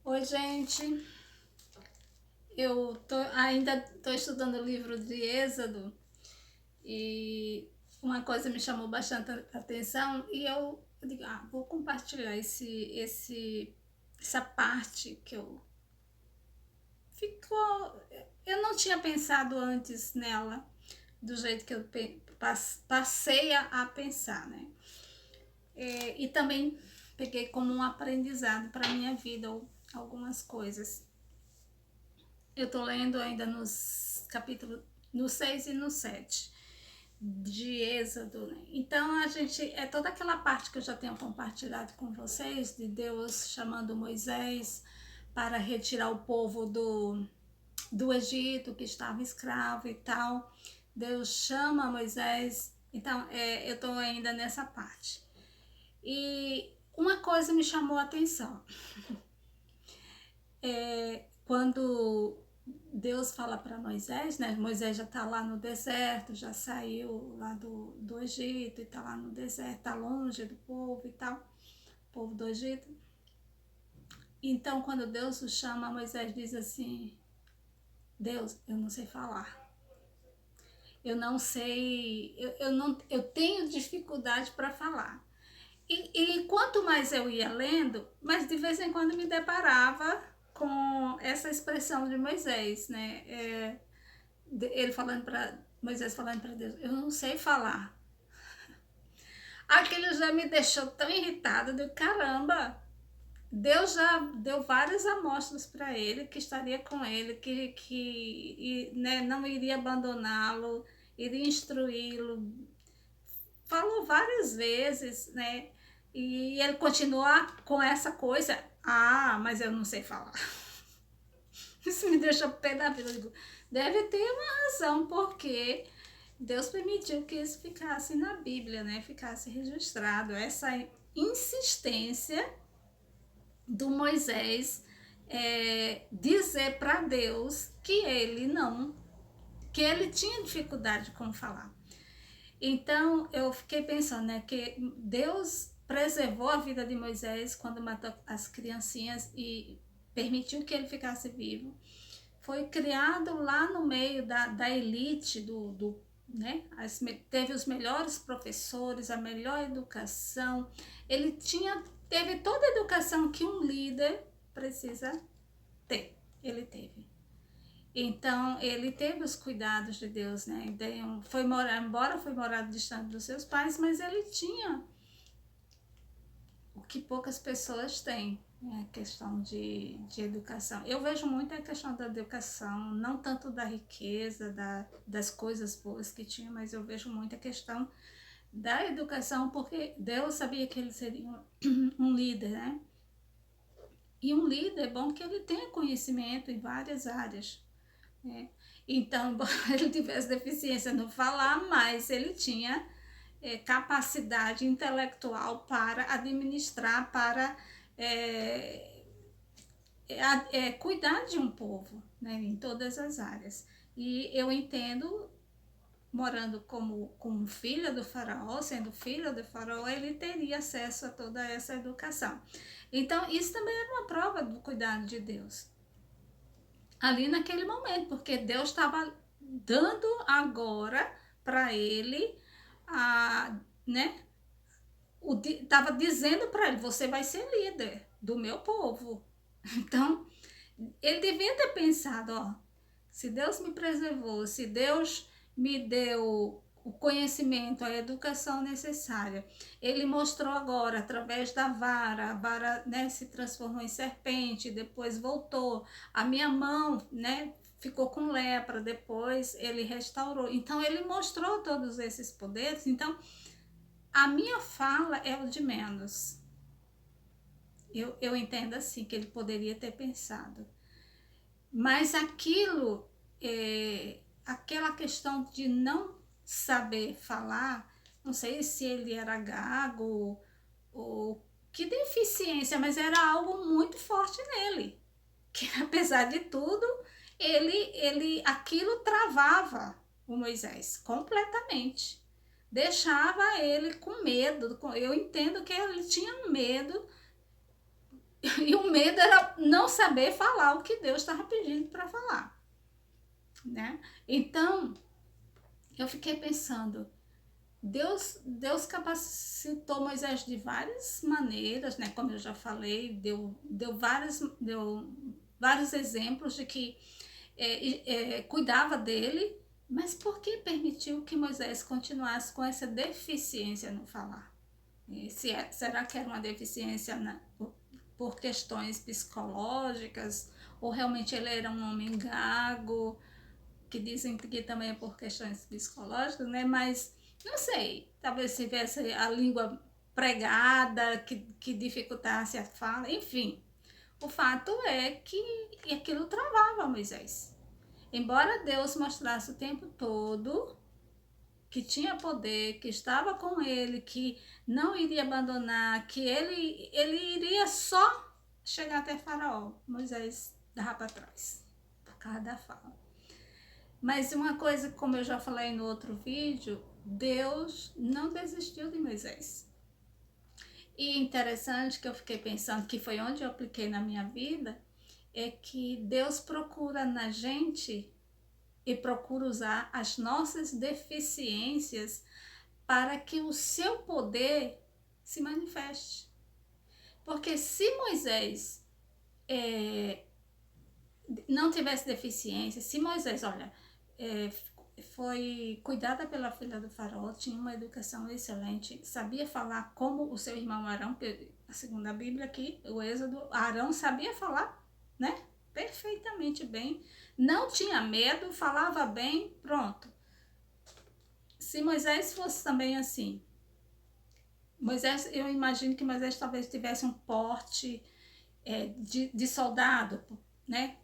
Oi, gente. Ainda tô estudando o livro de Êxodo e uma coisa me chamou bastante atenção e eu digo, vou compartilhar essa parte que ficou. Eu não tinha pensado antes nela do jeito que eu passei a pensar, né? E também peguei como um aprendizado para minha vida algumas coisas. Eu estou lendo ainda nos capítulos no 6 e no 7 de Êxodo, né? Então é toda aquela parte que eu já tenho compartilhado com vocês, de Deus chamando Moisés para retirar o povo do Egito, que estava escravo e tal. Deus chama Moisés, então eu estou ainda nessa parte. E uma coisa me chamou a atenção. Quando Deus fala para Moisés, né? Moisés já está lá no deserto, já saiu lá do Egito e está lá no deserto, está longe do povo e tal, povo do Egito. Então, quando Deus o chama, Moisés diz assim: Deus, eu não sei falar. Eu não sei, eu tenho dificuldade para falar. E quanto mais eu ia lendo, mais de vez em quando me deparava com essa expressão de Moisés, né? Ele falando para Moisés, falando para Deus, eu não sei falar. Aquilo já me deixou tão irritada, de caramba. Deus já deu várias amostras para ele que estaria com ele, né, não iria abandoná-lo, iria instruí-lo. Falou várias vezes, né? E ele continua com essa coisa. Mas eu não sei falar. Isso me deixa pé da vida. Eu digo, deve ter uma razão, porque Deus permitiu que isso ficasse na Bíblia, né? Ficasse registrado. Essa insistência do Moisés dizer para Deus que ele tinha dificuldade com falar. Então eu fiquei pensando, né, que Deus preservou a vida de Moisés quando matou as criancinhas e permitiu que ele ficasse vivo. Foi criado lá no meio da elite né? Teve os melhores professores, a melhor educação. Teve toda a educação que um líder precisa ter. Ele teve. Então, ele teve os cuidados de Deus, né? Embora foi morar distante dos seus pais, mas ele tinha o que poucas pessoas têm, né? A questão de educação. Eu vejo muito a questão da educação, não tanto da riqueza, das coisas boas que tinha, mas eu vejo muito a questão da educação, porque Deus sabia que ele seria um líder, né? E um líder é bom que ele tenha conhecimento em várias áreas, né? Então, embora ele tivesse deficiência no falar, mas ele tinha capacidade intelectual para administrar, para cuidar de um povo, né, em todas as áreas. E eu entendo, morando como filha do faraó, sendo filha do faraó, ele teria acesso a toda essa educação. Então, isso também era uma prova do cuidado de Deus ali naquele momento, porque Deus estava dando agora para ele, né? Estava dizendo para ele: você vai ser líder do meu povo. Então, ele devia ter pensado: se Deus me preservou, se Deus me deu o conhecimento, a educação necessária, ele mostrou agora através da vara, a vara, né, se transformou em serpente, depois voltou, a minha mão, né, ficou com lepra, depois ele restaurou. Então ele mostrou todos esses poderes. Então a minha fala é o de menos. Eu entendo assim que ele poderia ter pensado, mas aquela questão de não saber falar, não sei se ele era gago ou que deficiência, mas era algo muito forte nele, que apesar de tudo, aquilo travava o Moisés completamente, deixava ele com medo. Eu entendo que ele tinha medo E o medo era não saber falar o que Deus estava pedindo para falar, né? Então, eu fiquei pensando, Deus capacitou Moisés de várias maneiras, né? Como eu já falei, deu vários exemplos de que cuidava dele, mas por que permitiu que Moisés continuasse com essa deficiência no falar? Será que era uma deficiência por questões psicológicas? Ou realmente ele era um homem gago, que dizem que também é por questões psicológicas, né? Mas não sei, talvez se tivesse a língua pregada, que dificultasse a fala, enfim. O fato é que aquilo travava Moisés. Embora Deus mostrasse o tempo todo que tinha poder, que estava com ele, que não iria abandonar, que ele iria só chegar até Faraó, Moisés dava para trás, por causa da fala. Mas uma coisa, como eu já falei no outro vídeo, Deus não desistiu de Moisés. E interessante que eu fiquei pensando, que foi onde eu apliquei na minha vida, é que Deus procura na gente e procura usar as nossas deficiências para que o seu poder se manifeste. Porque se Moisés não tivesse deficiência, se Moisés, olha, foi cuidada pela filha do faraó, tinha uma educação excelente, sabia falar como o seu irmão Arão, segundo a Bíblia aqui, o Êxodo, Arão sabia falar, né? Perfeitamente bem, não tinha medo, falava bem, pronto. Se Moisés fosse também assim, Moisés, eu imagino que Moisés talvez tivesse um porte de soldado, né?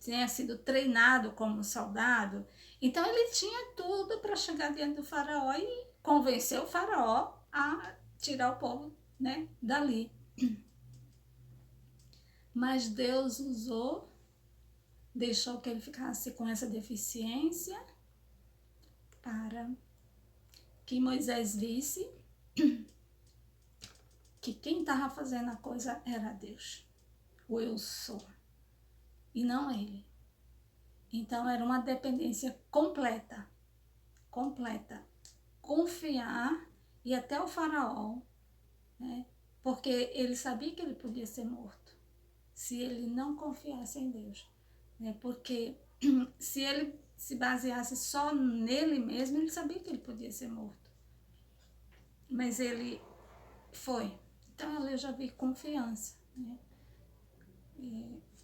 Tenha sido treinado como soldado. Então ele tinha tudo para chegar diante do faraó e convencer o faraó a tirar o povo, né, dali. Mas Deus usou, deixou que ele ficasse com essa deficiência para que Moisés visse que quem estava fazendo a coisa era Deus, o eu sou, e não ele. Então era uma dependência completa, completa. Confiar e até o faraó, né? Porque ele sabia que ele podia ser morto se ele não confiasse em Deus, né? Porque se ele se baseasse só nele mesmo, ele sabia que ele podia ser morto. Mas ele foi. Então ali eu já vi confiança, né?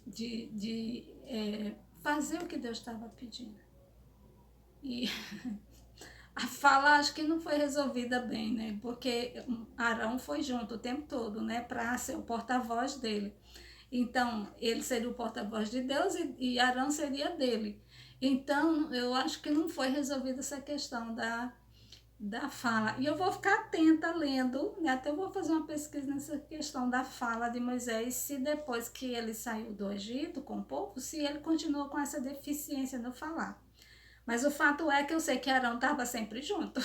De fazer o que Deus estava pedindo. E a fala acho que não foi resolvida bem, né? Porque Arão foi junto o tempo todo, né? Para ser o porta-voz dele. Então, ele seria o porta-voz de Deus e Arão seria dele. Então, eu acho que não foi resolvida essa questão da fala. E eu vou ficar atenta lendo, né? Até eu vou fazer uma pesquisa nessa questão da fala de Moisés, se depois que ele saiu do Egito com o povo, se ele continuou com essa deficiência no falar. Mas o fato é que eu sei que Arão estava sempre junto,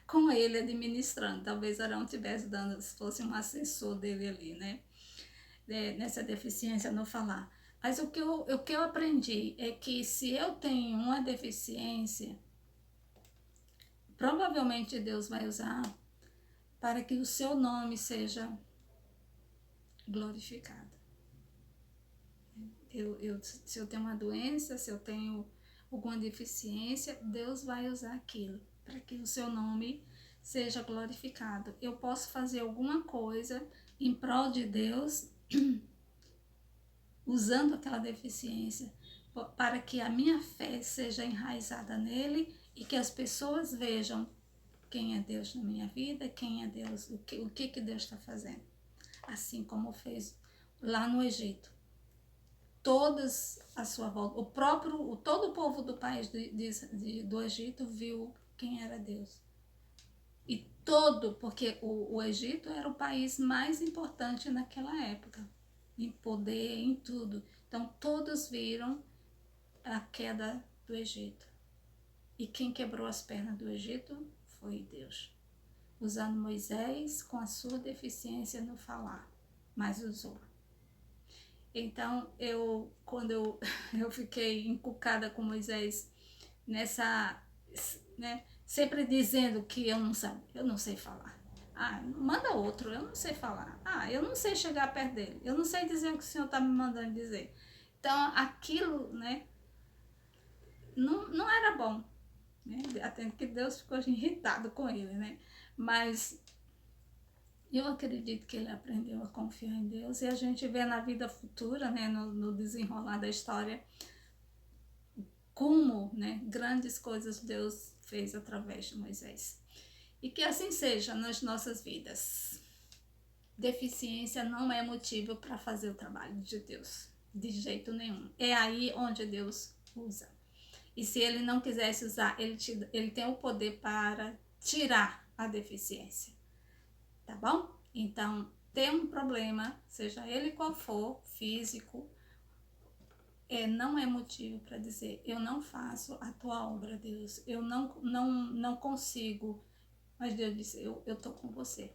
com ele administrando. Talvez Arão tivesse dando, se fosse um assessor dele ali, né? Nessa deficiência no falar. Mas o que eu aprendi é que se eu tenho uma deficiência, provavelmente Deus vai usar para que o seu nome seja glorificado. Se eu tenho uma doença, se eu tenho alguma deficiência, Deus vai usar aquilo para que o seu nome seja glorificado. Eu posso fazer alguma coisa em prol de Deus usando aquela deficiência para que a minha fé seja enraizada nele e que as pessoas vejam quem é Deus na minha vida, quem é Deus, o que Deus está fazendo. Assim como fez lá no Egito. Todas à sua volta, todo o povo do país do Egito viu quem era Deus. E porque o Egito era o país mais importante naquela época, em poder, em tudo. Então todos viram a queda do Egito. E quem quebrou as pernas do Egito foi Deus, usando Moisés com a sua deficiência no falar. mas usou. Então, quando eu fiquei encucada com Moisés nessa, né, sempre dizendo que eu não sabia, eu não sei falar. Ah, manda outro, eu não sei falar. Ah, eu não sei chegar perto dele. Eu não sei dizer o que o Senhor está me mandando dizer. Então, aquilo, né, não era bom. Né? Até que Deus ficou irritado com ele, né? Mas eu acredito que ele aprendeu a confiar em Deus e a gente vê na vida futura, né, no desenrolar da história, como, né, grandes coisas Deus fez através de Moisés. E que assim seja nas nossas vidas. Deficiência não é motivo para fazer o trabalho de Deus, de jeito nenhum. É aí onde Deus usa. E se ele não quisesse usar, ele tem o poder para tirar a deficiência. Tá bom? Então, tem um problema, seja ele qual for, físico, não é motivo para dizer, eu não faço a tua obra, Deus, eu não consigo. Mas Deus disse, eu tô com você.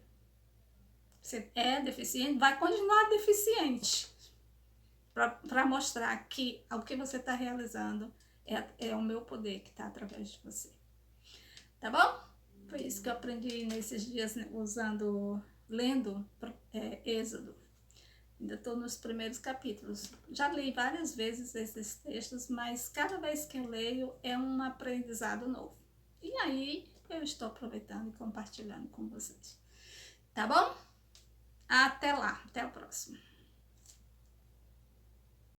Você é deficiente, vai continuar deficiente. Para mostrar que o que você está realizando é o meu poder que está através de você. Tá bom? Foi isso que eu aprendi nesses dias, né, lendo Êxodo. Ainda estou nos primeiros capítulos. Já li várias vezes esses textos, mas cada vez que eu leio é um aprendizado novo. E aí eu estou aproveitando e compartilhando com vocês. Tá bom? Até lá, até o próximo.